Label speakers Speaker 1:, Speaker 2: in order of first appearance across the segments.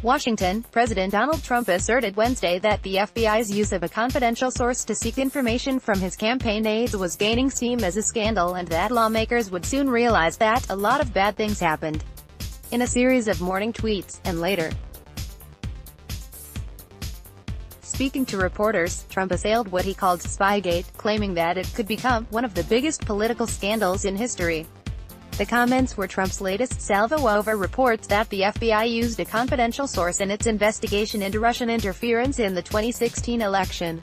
Speaker 1: Washington, President Donald Trump asserted Wednesday that the FBI's use of a confidential source to seek information from his campaign aides was gaining steam as a scandal and that lawmakers would soon realize that a lot of bad things happened. In a series of morning tweets, and later speaking to reporters, Trump assailed what he called spygate, claiming that it could become one of the biggest political scandals in history. The comments were Trump's latest salvo over reports that the FBI used a confidential source in its investigation into Russian interference in the 2016 election.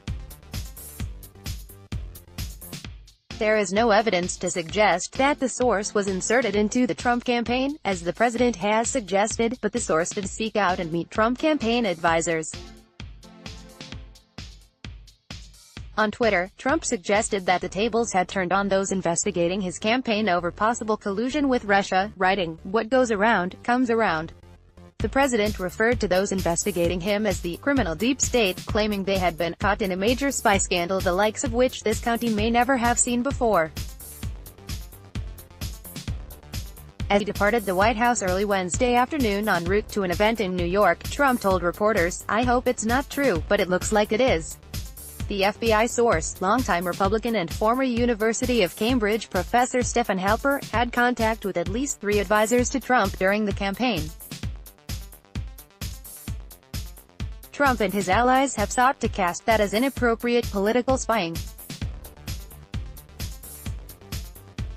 Speaker 1: There is no evidence to suggest that the source was inserted into the Trump campaign, as the president has suggested, but the source did seek out and meet Trump campaign advisors. On Twitter, Trump suggested that the tables had turned on those investigating his campaign over possible collusion with Russia, writing, "What goes around, comes around." The president referred to those investigating him as the criminal deep state, claiming they had been caught in a major spy scandal the likes of which this country may never have seen before. As he departed the White House early Wednesday afternoon en route to an event in New York, Trump told reporters, "I hope it's not true, but it looks like it is." The FBI source, longtime Republican and former University of Cambridge professor Stephen Halper, had contact with at least 3 advisors to Trump during the campaign. Trump and his allies have sought to cast that as inappropriate political spying.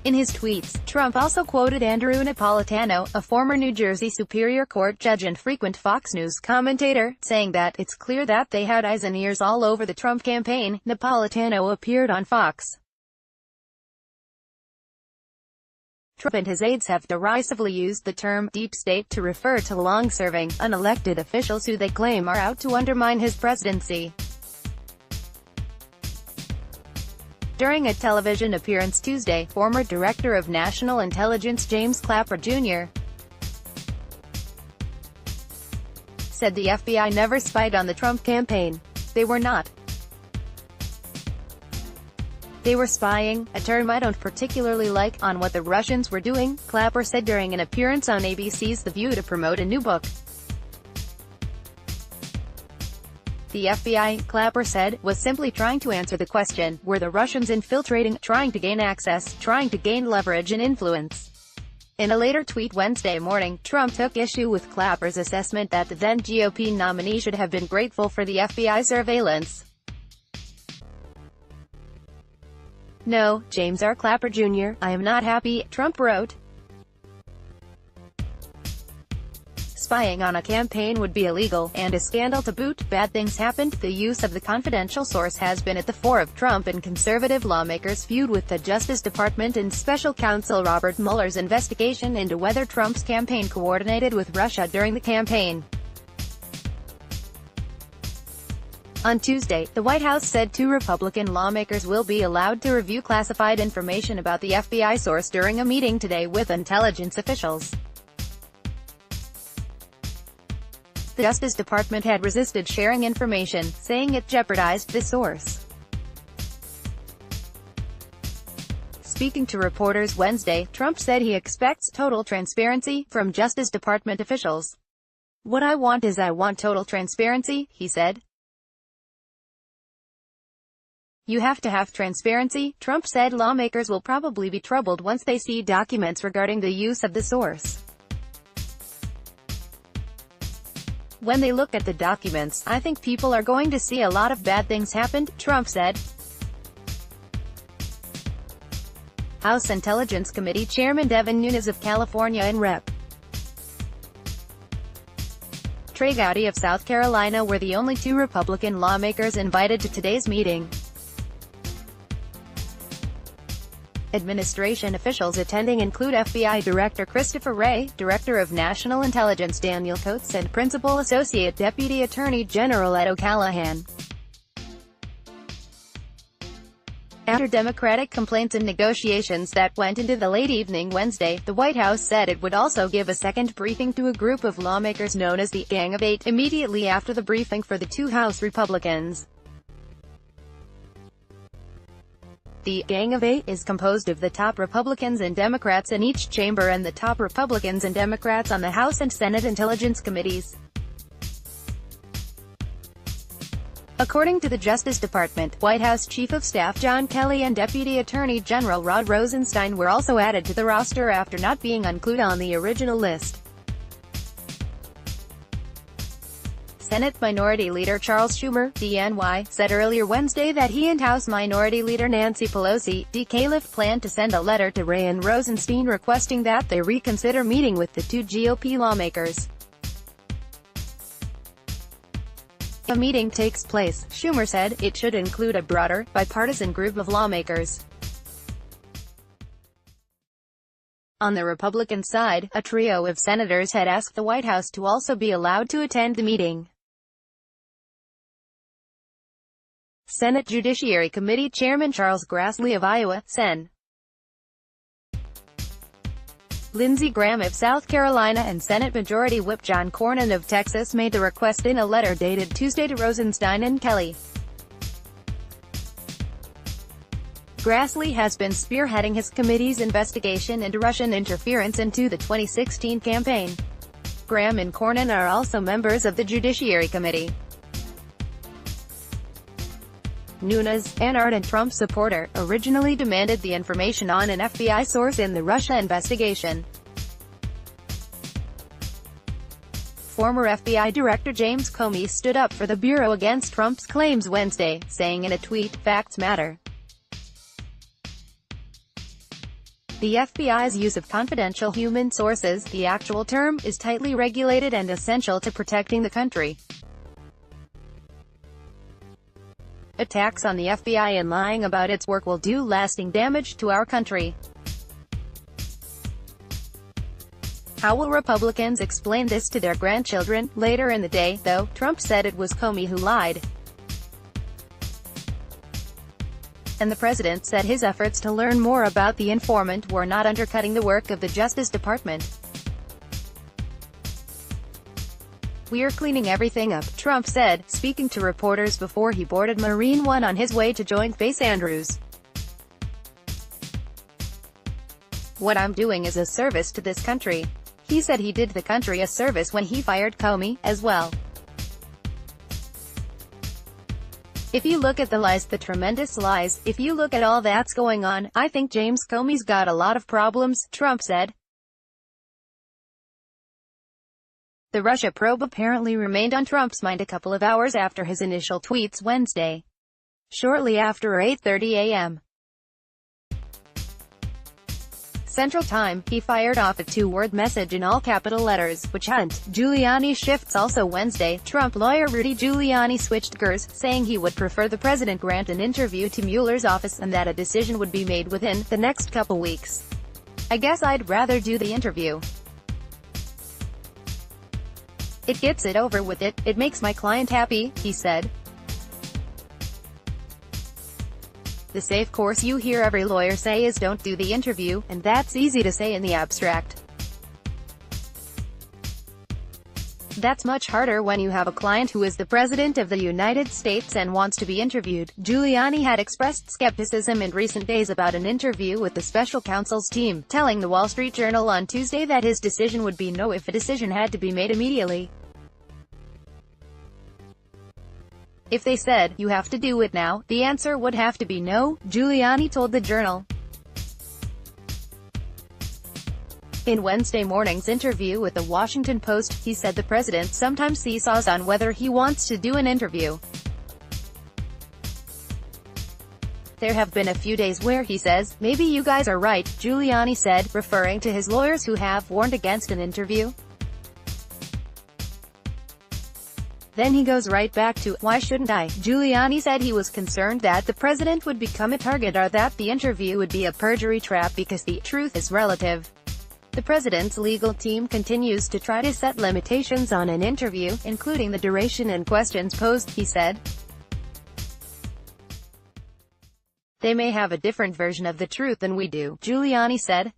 Speaker 1: In his tweets, Trump also quoted Andrew Napolitano, a former New Jersey Superior Court judge and frequent Fox News commentator, saying that "it's clear that they had eyes and ears all over the Trump campaign." Napolitano appeared on Fox. Trump and his aides have derisively used the term deep state to refer to long-serving, unelected officials who they claim are out to undermine his presidency. During a television appearance Tuesday, former Director of National Intelligence James Clapper Jr. said the FBI never spied on the Trump campaign. They were not. They were spying, a term I don't particularly like, on what the Russians were doing, Clapper said during an appearance on ABC's The View to promote a new book. The FBI, Clapper said, was simply trying to answer the question, were the Russians infiltrating, trying to gain access, trying to gain leverage and influence? In a later tweet Wednesday morning, Trump took issue with Clapper's assessment that the then GOP nominee should have been grateful for the FBI surveillance. "No, James R. Clapper Jr., I am not happy," Trump wrote. Spying on a campaign would be illegal, and a scandal to boot. Bad things happened. The use of the confidential source has been at the fore of Trump and conservative lawmakers' feud with the Justice Department and Special Counsel Robert Mueller's investigation into whether Trump's campaign coordinated with Russia during the campaign. On Tuesday, the White House said 2 Republican lawmakers will be allowed to review classified information about the FBI source during a meeting today with intelligence officials. The Justice Department had resisted sharing information, saying it jeopardized the source. Speaking to reporters Wednesday, Trump said he expects total transparency from Justice Department officials. "What I want is I want total transparency," he said. "You have to have transparency," Trump said. Lawmakers will probably be troubled once they see documents regarding the use of the source. "When they look at the documents, I think people are going to see a lot of bad things happened," Trump said. House Intelligence Committee Chairman Devin Nunes of California and Rep. Trey Gowdy of South Carolina were the only 2 Republican lawmakers invited to today's meeting. Administration officials attending include FBI Director Christopher Wray, Director of National Intelligence Daniel Coats, and Principal Associate Deputy Attorney General Ed O'Callaghan. After Democratic complaints and negotiations that went into the late evening Wednesday, the White House said it would also give a second briefing to a group of lawmakers known as the Gang of Eight, immediately after the briefing for the 2 House Republicans. The Gang of Eight is composed of the top Republicans and Democrats in each chamber and the top Republicans and Democrats on the House and Senate Intelligence Committees. According to the Justice Department, White House Chief of Staff John Kelly and Deputy Attorney General Rod Rosenstein were also added to the roster after not being included on the original list. Senate Minority Leader Charles Schumer, DNY, said earlier Wednesday that he and House Minority Leader Nancy Pelosi, D. Califf, plan to send a letter to Ray and Rosenstein requesting that they reconsider meeting with the two GOP lawmakers. A meeting takes place, Schumer said. It should include a broader, bipartisan group of lawmakers. On the Republican side, a trio of senators had asked the White House to also be allowed to attend the meeting. Senate Judiciary Committee Chairman Charles Grassley of Iowa, Sen. Lindsey Graham of South Carolina and Senate Majority Whip John Cornyn of Texas made the request in a letter dated Tuesday to Rosenstein and Kelly. Grassley has been spearheading his committee's investigation into Russian interference into the 2016 campaign. Graham and Cornyn are also members of the Judiciary Committee. Nunes, an ardent Trump supporter, originally demanded the information on an FBI source in the Russia investigation. Former FBI Director James Comey stood up for the Bureau against Trump's claims Wednesday, saying in a tweet, "Facts matter." The FBI's use of confidential human sources, the actual term, is tightly regulated and essential to protecting the country. Attacks on the FBI and lying about its work will do lasting damage to our country. How will Republicans explain this to their grandchildren? Later in the day, though, Trump said it was Comey who lied. And the president said his efforts to learn more about the informant were not undercutting the work of the Justice Department. "We're cleaning everything up," Trump said, speaking to reporters before he boarded Marine One on his way to Joint Base Andrews. "What I'm doing is a service to this country." He said he did the country a service when he fired Comey, as well. "If you look at the lies, the tremendous lies, if you look at all that's going on, I think James Comey's got a lot of problems," Trump said. The Russia probe apparently remained on Trump's mind a couple of hours after his initial tweets Wednesday. Shortly after 8:30 a.m. Central Time, he fired off a two-word message in all capital letters, which hadn't. Giuliani shifts. Also Wednesday, Trump lawyer Rudy Giuliani switched gears, saying he would prefer the president grant an interview to Mueller's office and that a decision would be made within the next couple weeks. "I guess I'd rather do the interview. It gets it over with. It makes my client happy," he said. The safe course you hear every lawyer say is don't do the interview, and that's easy to say in the abstract. That's much harder when you have a client who is the President of the United States and wants to be interviewed. Giuliani had expressed skepticism in recent days about an interview with the special counsel's team, telling the Wall Street Journal on Tuesday that his decision would be no if a decision had to be made immediately. "If they said, you have to do it now, the answer would have to be no," Giuliani told the Journal. In Wednesday morning's interview with the Washington Post, he said the president sometimes seesaws on whether he wants to do an interview. "There have been a few days where he says, maybe you guys are right," Giuliani said, referring to his lawyers who have warned against an interview. Then he goes right back to, "Why shouldn't I?" Giuliani said he was concerned that the president would become a target or that the interview would be a perjury trap because the truth is relative. The president's legal team continues to try to set limitations on an interview, including the duration and questions posed, he said. "They may have a different version of the truth than we do," Giuliani said.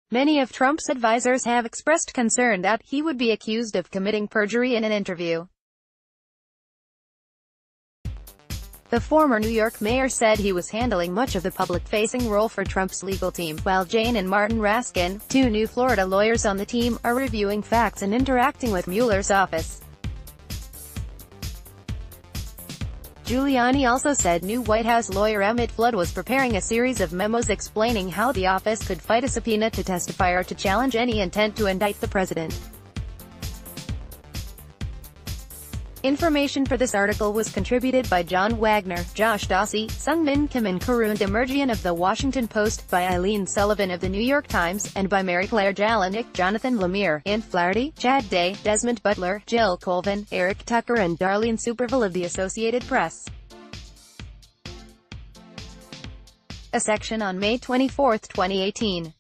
Speaker 1: Many of Trump's advisors have expressed concern that he would be accused of committing perjury in an interview. The former New York mayor said he was handling much of the public-facing role for Trump's legal team, while Jane and Martin Raskin, two new Florida lawyers on the team, are reviewing facts and interacting with Mueller's office. Giuliani also said new White House lawyer Emmett Flood was preparing a series of memos explaining how the office could fight a subpoena to testify or to challenge any intent to indict the president. Information for this article was contributed by John Wagner, Josh Dawsey, Sungmin Kim and Karun Demirjian of The Washington Post, by Eileen Sullivan of The New York Times, and by Mary Claire Jelinek, Jonathan Lemire, Ann Flaherty, Chad Day, Desmond Butler, Jill Colvin, Eric Tucker and Darlene Superville of The Associated Press. A section on May 24, 2018.